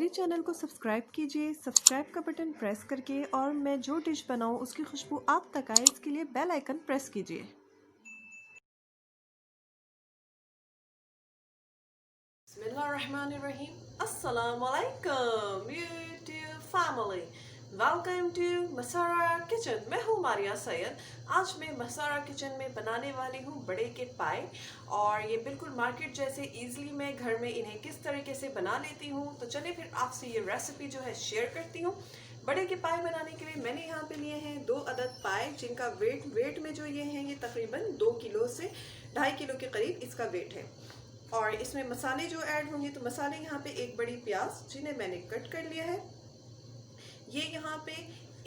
मेरे चैनल को सब्सक्राइब कीजिए, सब्सक्राइब का बटन प्रेस करके, और मैं जो डिश बनाऊं उसकी खुशबू आप तक आए इसके लिए बेल आइकन प्रेस कीजिए। बिस्मिल्लाहिर्रहमानिर्रहीम। अस्सलाम वालेकुम YouTube family, welcome to Masara kitchen. मैं हूँ मारिया सैयद। आज मैं मसारा किचन में बनाने वाली हूँ बड़े के पाए, और ये बिल्कुल मार्केट जैसे इजीली मैं घर में इन्हें किस तरीके से बना लेती हूँ। तो चलिए फिर आपसे ये रेसिपी जो है शेयर करती हूँ। बड़े के पाए बनाने के लिए मैंने यहाँ पे लिए हैं 2 अदद पाए, जिनका वेट में जो ये हैं ये तकरीबन 2 किलो से 2.5 किलो के करीब इसका वेट है। और इसमें मसाले जो ऐड होंगे, तो मसाले यहाँ पे 1 बड़ी प्याज जिन्हें मैंने कट कर लिया है। ये यहाँ पे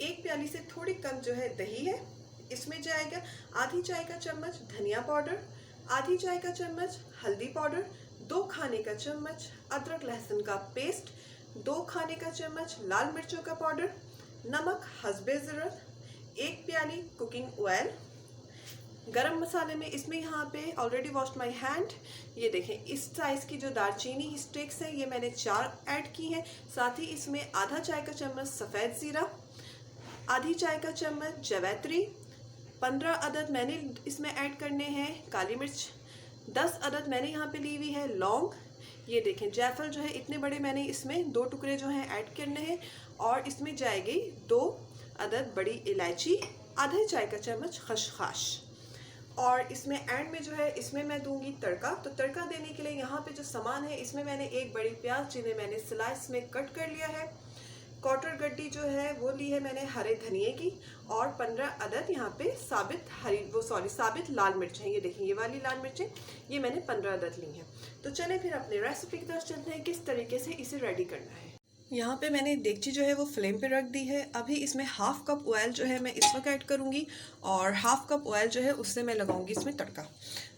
1 प्याली से थोड़ी कम जो है दही है। इसमें जाएगा आधी चाय का चम्मच धनिया पाउडर, आधी चाय का चम्मच हल्दी पाउडर, 2 खाने का चम्मच अदरक लहसुन का पेस्ट, 2 खाने का चम्मच लाल मिर्चों का पाउडर, नमक हस्बे ज़रूरत, 1 प्याली कुकिंग ऑयल। गरम मसाले में इसमें यहाँ पे ऑलरेडी वॉश्ड माय हैंड, ये देखें इस साइज़ की जो दालचीनी स्टिक्स है ये मैंने 4 ऐड की हैं। साथ ही इसमें आधा चाय का चम्मच सफ़ेद ज़ीरा, आधी चाय का चम्मच जवैत्री, 15 अदद मैंने इसमें ऐड करने हैं काली मिर्च, 10 अदद मैंने यहाँ पे ली हुई है लौंग। ये देखें जायफल जो है इतने बड़े मैंने इसमें 2 टुकड़े जो हैं ऐड करने हैं। और इसमें जाएगी 2 अदद बड़ी इलायची, आधे चाय का चम्मच खसखस। और इसमें एंड में जो है इसमें मैं दूंगी तड़का। तो तड़का देने के लिए यहाँ पे जो सामान है, इसमें मैंने 1 बड़ी प्याज जिन्हें मैंने स्लाइस में कट कर लिया है, क्वार्टर गड्डी जो है वो ली है मैंने हरे धनिए की, और 15 अदद यहाँ पे साबित लाल मिर्चें। ये देखिए ये वाली लाल मिर्चें ये मैंने 15 अदद ली हैं। तो चले फिर अपने रेसिपी की तरफ चलते हैं किस तरीके से इसे रेडी करना है। यहाँ पे मैंने देगची जो है वो फ्लेम पे रख दी है। अभी इसमें 1/2 कप ऑयल जो है मैं इस वक्त ऐड करूँगी, और 1/2 कप ऑयल जो है उससे मैं लगाऊंगी इसमें तड़का।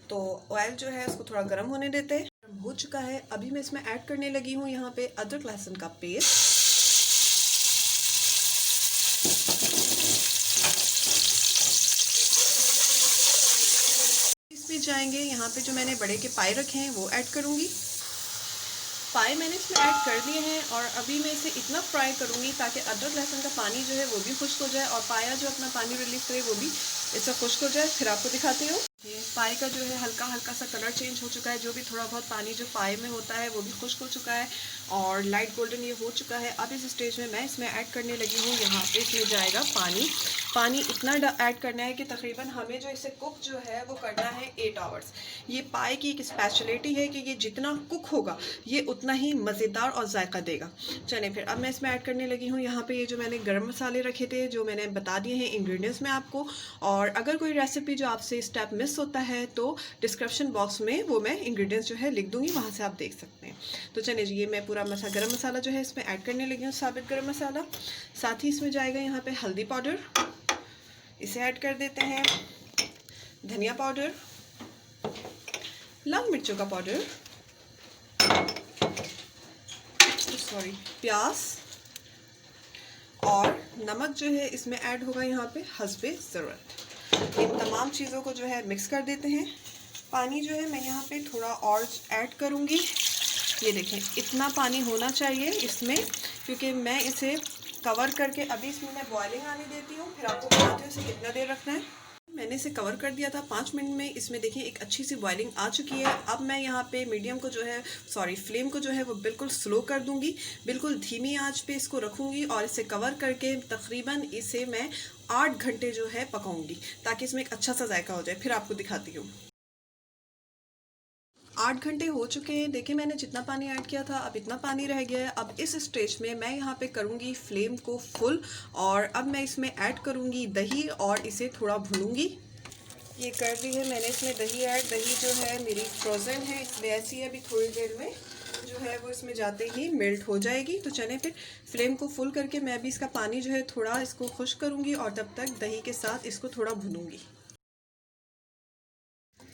तो ऑयल जो है उसको थोड़ा गर्म होने देते हैं। गर्म हो चुका है, अभी मैं इसमें ऐड करने लगी हूँ यहाँ पे अदरक लहसुन का पेस्ट। इसमें जाएंगे यहाँ पे जो मैंने बड़े के पाए रखे हैं वो ऐड करूँगी। पाए मैंने इसमें ऐड कर दिए हैं, और अभी मैं इसे इतना फ्राई करूँगी ताकि अदरक लहसुन का पानी जो है वो भी खुश्क हो जाए, और पाया जो अपना पानी रिलीज करे वो भी इसका खुश्क हो जाए। फिर आपको दिखाती हूँ। ये पाए का जो है हल्का हल्का सा कलर चेंज हो चुका है। जो भी थोड़ा बहुत पानी जो पाए में होता है वो भी खुश्क हो चुका है, और लाइट गोल्डन ये हो चुका है। अब इस स्टेज में मैं इसमें ऐड करने लगी हूँ यहाँ पे इसमें जाएगा पानी। पानी इतना ऐड करना है कि तकरीबन हमें जो इसे कुक जो है वो करना है 8 आवर्स। ये पाए की एक स्पेशलिटी है कि ये जितना कुक होगा ये उतना ही मज़ेदार और जायका देगा। चलें फिर अब मैं इसमें ऐड करने लगी हूँ यहाँ पे ये जो मैंने गरम मसाले रखे थे, जो मैंने बता दिए हैं इंग्रेडिएंट्स में आपको। और अगर कोई रेसिपी जो आपसे स्टेप मिस होता है तो डिस्क्रिप्शन बॉक्स में वो मैं इंग्रेडिएंट्स जो है लिख दूँगी, वहाँ से आप देख सकते हैं। तो चलिए जी, ये मैं पूरा गरम मसाला जो है इसमें ऐड करने लगी हूँ, साबित गरम मसाला। साथ ही इसमें जाएगा यहाँ पे हल्दी पाउडर, इसे ऐड कर देते हैं। धनिया पाउडर, लाल मिर्चों का पाउडर, प्याज, और नमक जो है इसमें ऐड होगा यहाँ पे हस्बे ज़रूरत। इन तमाम चीज़ों को जो है मिक्स कर देते हैं। पानी जो है मैं यहाँ पे थोड़ा और ऐड करूँगी। ये देखें इतना पानी होना चाहिए इसमें, क्योंकि मैं इसे कवर करके अभी इसमें मैं बॉइलिंग आने देती हूँ, फिर आपको बताती हूँ इसे कितना देर रखना है। मैंने इसे कवर कर दिया था 5 मिनट में। इसमें देखिए एक अच्छी सी बॉइलिंग आ चुकी है। अब मैं यहाँ पे मीडियम को जो है फ्लेम को जो है वो बिल्कुल स्लो कर दूंगी, बिल्कुल धीमी आंच पे इसको रखूंगी, और इसे कवर करके तकरीबन इसे मैं 8 घंटे जो है पकाऊंगी, ताकि इसमें एक अच्छा सा जायका हो जाए। फिर आपको दिखाती हूँ। 8 घंटे हो चुके हैं। देखिए मैंने जितना पानी ऐड किया था अब इतना पानी रह गया है। अब इस स्टेज में मैं यहाँ पे करूँगी फ्लेम को फुल, और अब मैं इसमें ऐड करूँगी दही, और इसे थोड़ा भूनूंगी। ये कर दी है मैंने इसमें दही ऐड। दही जो है मेरी फ्रोज़न है, इसलिए ऐसी है, अभी थोड़ी देर में जो है वो इसमें जाते ही मेल्ट हो जाएगी। तो चलें फिर फ्लेम को फुल करके मैं अभी इसका पानी जो है थोड़ा इसको खुश्क करूँगी, और तब तक दही के साथ इसको थोड़ा भूनूंगी।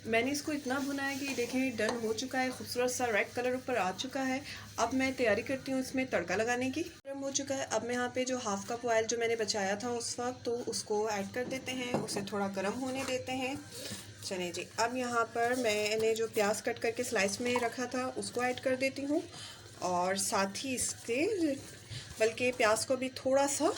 मैंने इसको इतना भुना है कि देखें डन हो चुका है, खूबसूरत सा रेड कलर ऊपर आ चुका है। अब मैं तैयारी करती हूँ इसमें तड़का लगाने की। गर्म हो चुका है। अब मैं यहाँ पे जो 1/2 कप ऑयल जो मैंने बचाया था उस वक्त, तो उसको ऐड कर देते हैं, उसे थोड़ा गर्म होने देते हैं। चलिए जी, अब यहाँ पर मैंने जो प्याज कट करके स्लाइस में रखा था उसको ऐड कर देती हूँ, और साथ ही इसके बल्कि प्याज को भी थोड़ा सा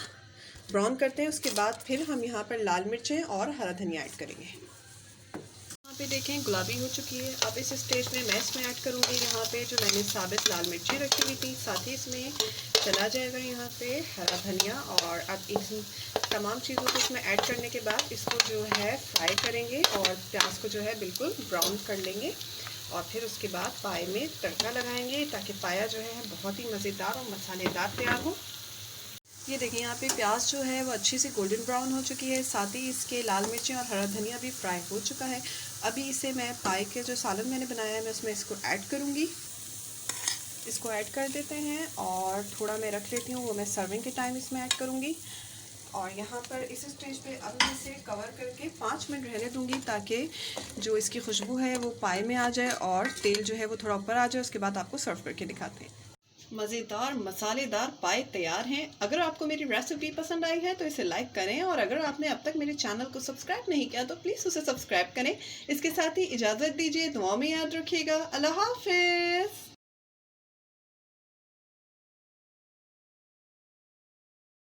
ब्राउन करते हैं। उसके बाद फिर हम यहाँ पर लाल मिर्चें और हरा धनिया ऐड करेंगे। यहाँ पे देखें गुलाबी हो चुकी है। अब इस स्टेज में मैं इसमें ऐड करूँगी यहाँ पे जो मैंने साबित लाल मिर्चें रखी हुई थी, साथ ही इसमें चला जाएगा यहाँ पे हरा धनिया। और अब इन तमाम चीज़ों को इसमें ऐड करने के बाद इसको जो है फ्राई करेंगे और प्याज को जो है बिल्कुल ब्राउन कर लेंगे। और फिर उसके बाद पाए में तड़का लगाएंगे ताकि पाया जो है बहुत ही मज़ेदार और मसालेदार तैयार हो। ये देखिए यहाँ पे प्याज जो है वो अच्छी से गोल्डन ब्राउन हो चुकी है, साथ ही इसके लाल मिर्चें और हरा धनिया भी फ्राई हो चुका है। अभी इसे मैं पाए के जो सालन मैंने बनाया है मैं उसमें इसको ऐड करूँगी। इसको ऐड कर देते हैं और थोड़ा मैं रख लेती हूँ, वो मैं सर्विंग के टाइम इसमें ऐड करूँगी। और यहाँ पर इस स्टेज पे अब मैं इसे कवर करके 5 मिनट रहने दूँगी ताकि जो इसकी खुशबू है वो पाए में आ जाए और तेल जो है वो थोड़ा ऊपर आ जाए। उसके बाद आपको सर्व करके दिखाते हैं। मज़ेदार मसालेदार पाए तैयार हैं। अगर आपको मेरी रेसिपी पसंद आई है तो इसे लाइक करें और अगर आपने अब तक मेरे चैनल को सब्सक्राइब नहीं किया तो प्लीज़ उसे सब्सक्राइब करें। इसके साथ ही इजाज़त दीजिए, दुआ में याद रखिएगा। अल्लाह हाफ़िज़।